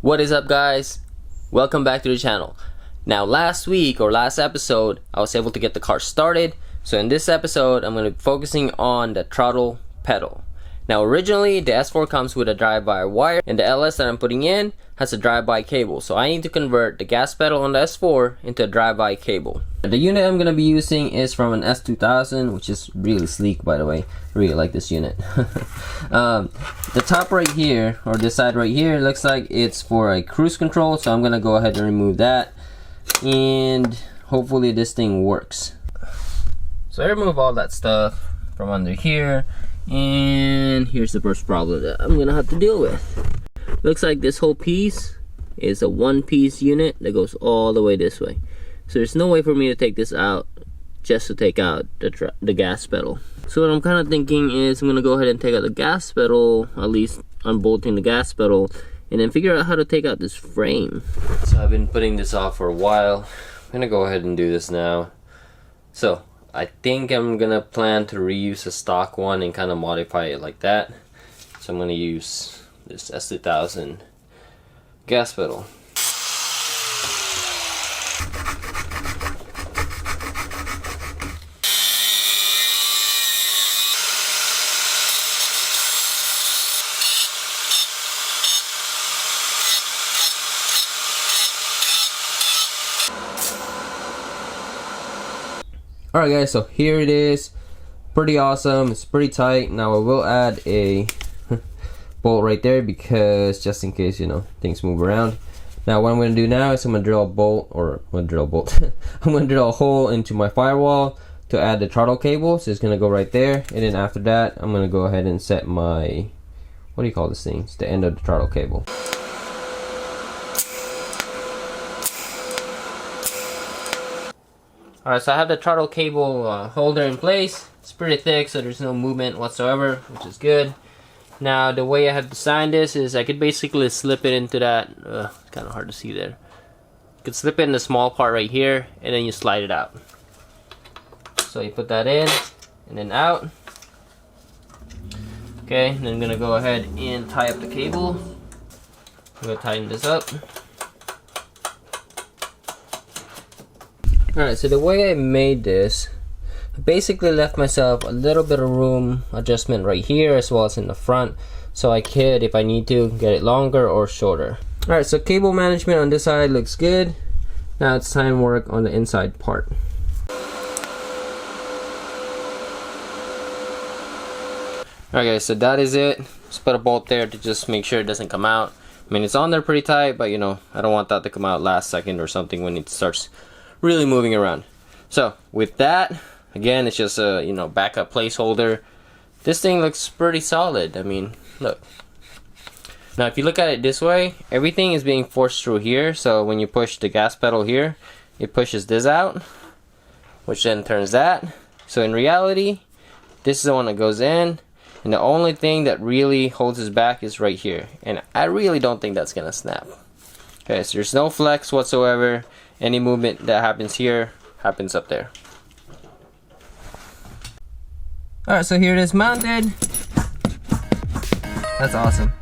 What is up, guys? Welcome back to the channel. Now, last week or last episode, I was able to get the car started. So in this episode, I'm going to be focusing on the throttle pedal. Now, originally the S4 comes with a drive-by wire, and the LS that I'm putting in has a drive-by cable. So I need to convert the gas pedal on the S4 into a drive-by cable. The unit I'm going to be using is from an S2000, which is really sleek, by the way. I really like this unit. The top right here, or this side right here, looks like it's for a cruise control. So I'm going to go ahead and remove that, and hopefully this thing works. So I remove all that stuff from under here, and here's the first problem that I'm gonna have to deal with. Looks like this whole piece is a one-piece unit that goes all the way this way. So there's no way for me to take this out just to take out the gas pedal. So what I'm kind of thinking is I'm gonna go ahead and take out the gas pedal, at least unbolting the gas pedal, and then figure out how to take out this frame. So I've been putting this off for a while. I'm gonna go ahead and do this now. So I think I'm gonna plan to reuse a stock one and kind of modify it like that. So I'm gonna use this S2000 gas pedal. Alright guys, so here it is. Pretty awesome. It's pretty tight. Now I will add a bolt right there, because just in case, you know, things move around. Now what I'm going to do now is I'm going to drill a bolt, or I'm going to drill a hole into my firewall to add the throttle cable. So it's going to go right there, and then after that I'm going to go ahead and set my, what do you call this thing? It's the end of the throttle cable. Alright, so I have the throttle cable holder in place. It's pretty thick, so there's no movement whatsoever, which is good. Now, the way I have designed this is I could basically slip it into that, it's kind of hard to see there. You could slip it in the small part right here, and then you slide it out. So you put that in, and then out. Okay, and then I'm going to go ahead and tie up the cable. I'm going to tighten this up. Alright, so the way I made this, I basically left myself a little bit of room adjustment right here as well as in the front, so I could, if I need to, get it longer or shorter. Alright, so cable management on this side looks good. Now it's time to work on the inside part. Alright guys, so that is it. Just put a bolt there to just make sure it doesn't come out. I mean, it's on there pretty tight, but you know, I don't want that to come out last second or something when it starts really moving around. So with that, again, it's just a, you know, backup placeholder. This thing looks pretty solid. I mean, look. Now if you look at it this way, everything is being forced through here. So when you push the gas pedal here, it pushes this out, which then turns that. So in reality, this is the one that goes in, and the only thing that really holds us back is right here, and I really don't think that's gonna snap. Okay, so there's no flex whatsoever. Any movement that happens here happens up there. Alright, so here it is mounted. That's awesome.